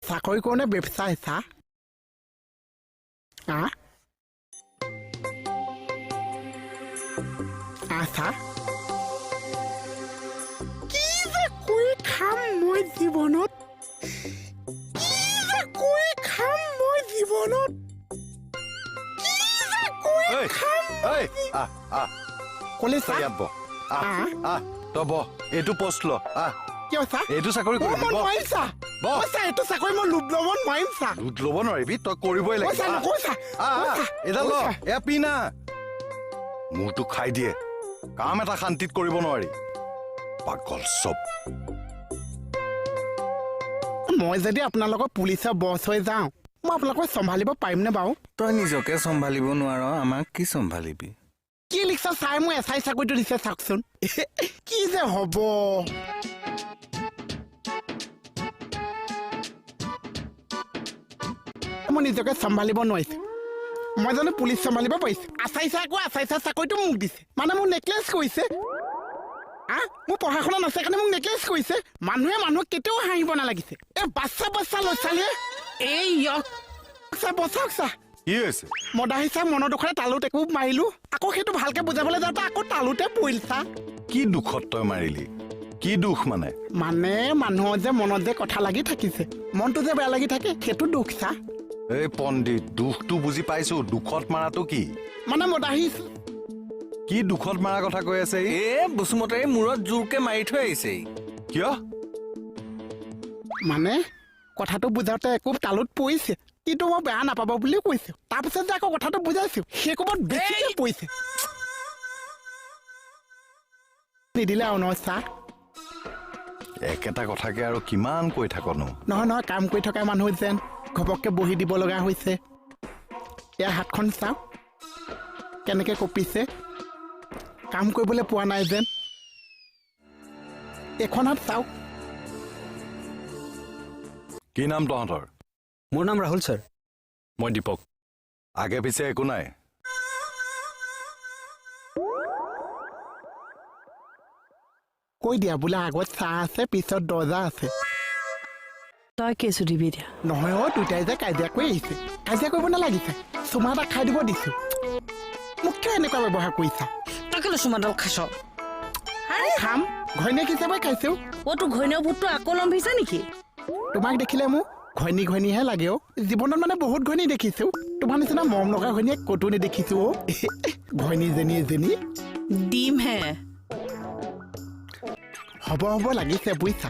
চাকৰি কৰোঁ নে ব্যৱস্থা চা চা কি যে কৈ খাম মই জীৱনত কলে চা তই বহ এইটো পোষ্ট ল কিয় চা এইটো চাকৰি মই নোৱাৰিম চা এইটো চাকৰি মই লোভ ল'ব নোৱাৰিম চা লোড ল'ব নোৱাৰিবি তই কৰিবই লাগিব এটা ল এয়া পিনা মূৰটো খাই দিয়ে কাম এটা শান্তিত কৰিব নোৱাৰি পাগল চব মই যদি আপোনালোকৰ পুলিচৰ বছ হৈ যাওঁ মই আপোনালোকক চম্ভালিব পাৰিমনে বাৰু তই নিজকে চম্ভালিব নোৱাৰ আমাক কি চম্ভালিবি কি লিখছা চাই মই এছাই চাকৰিটো দিছে চাওকচোন কি যে হ'ব মই নিজকে চম্ভালিব নোৱাৰিছো মই জানো পুলিচ চম্ভালিব পাৰিছো আছাইছা আকৌ আছাইছা চাকৰিটো মোক দিছে মানে মোক নেকলেছ কৰিছে মোৰ পঢ়া শুনা নাছে কাৰণে মোক নেকলেছ কৰিছে মানুহে মানুহক কেতিয়াও হাঁহিব নালাগিছে এই বাচ্চা ল'ৰা ছোৱালীয়ে এই বচাওক চা কি হৈছে মদা হিচা মনৰ দুখৰে তালুত একো মাৰিলো আকৌ সেইটো ভালকে বুজাবলৈ যাওঁতে আকৌ তালুতে পৰিল চা কি দুখত তই মাৰিলি কি দুখ মানে মানুহৰ যে মনত যে কথা লাগি থাকিছে মনটো যে বেয়া লাগি থাকে সেইটো দুখ চা এই পণ্ডিত দুখটো বুজি পাইছো দুখত মাৰাটো কি মানে মদা হিচ কি দুখত মাৰা কথা কৈ আছে বসুমতাৰী মূৰত জোৰকে মাৰি থৈ আহিছে কিয় মানে কথাটো বুজাওঁতে একো তালুত পৰিছে কিন্তু মই বেয়া নাপাব বুলিও কৈছো তাৰপিছত যে আকৌ কথাটো বুজাইছো সেই ক'ৰবাত বেছিকে পৰিছে নিদিলে আৰু নহয় চা একেটা কথাকে আৰু কিমান কৈ থাকনো নহয় কাম কৰি থকা মানুহ যেন ঘপককে বহি দিব লগা হৈছে ইয়াৰ হাতখন চাওঁ কেনেকে কঁপিছে কাম কৰিবলৈ পোৱা নাই যেন এখন হাত চাওক কি নাম তহঁতৰ মোৰ নাম ৰাহুল ছাৰ মই দীপক আগে পিছে একো নাই কৈ দিয়া বোলে আগত চাহ আছে পিছত দৰ্জা আছে তই কি সুধিবি এতিয়া নহয় দুটাই যে কাজিয়া কৰি আহিছে কাজিয়া কৰিব নালাগিছে চুমা এটা খাই দিব দিছো মোক কিয় এনেকুৱা ব্যৱহাৰ কৰিছা তই কেলৈ চুমাডাল খাইছ খাম ঘৈণীয়েক হিচাপে খাইছো তোৰ ঘৈণীয়েক ভূতটো আকৌ লম্ভিছে নেকি তোমাক দেখিলে মোক ঘৈণীহে লাগে জীৱনত মানে বহুত ঘৈণী দেখিছো তোমাৰ নিচিনা মৰম লগা ঘৈণীয়েক ক'তো নেদেখিছো ঘৈণীজনী দিম হে হ'ব লাগিছে বুজিছা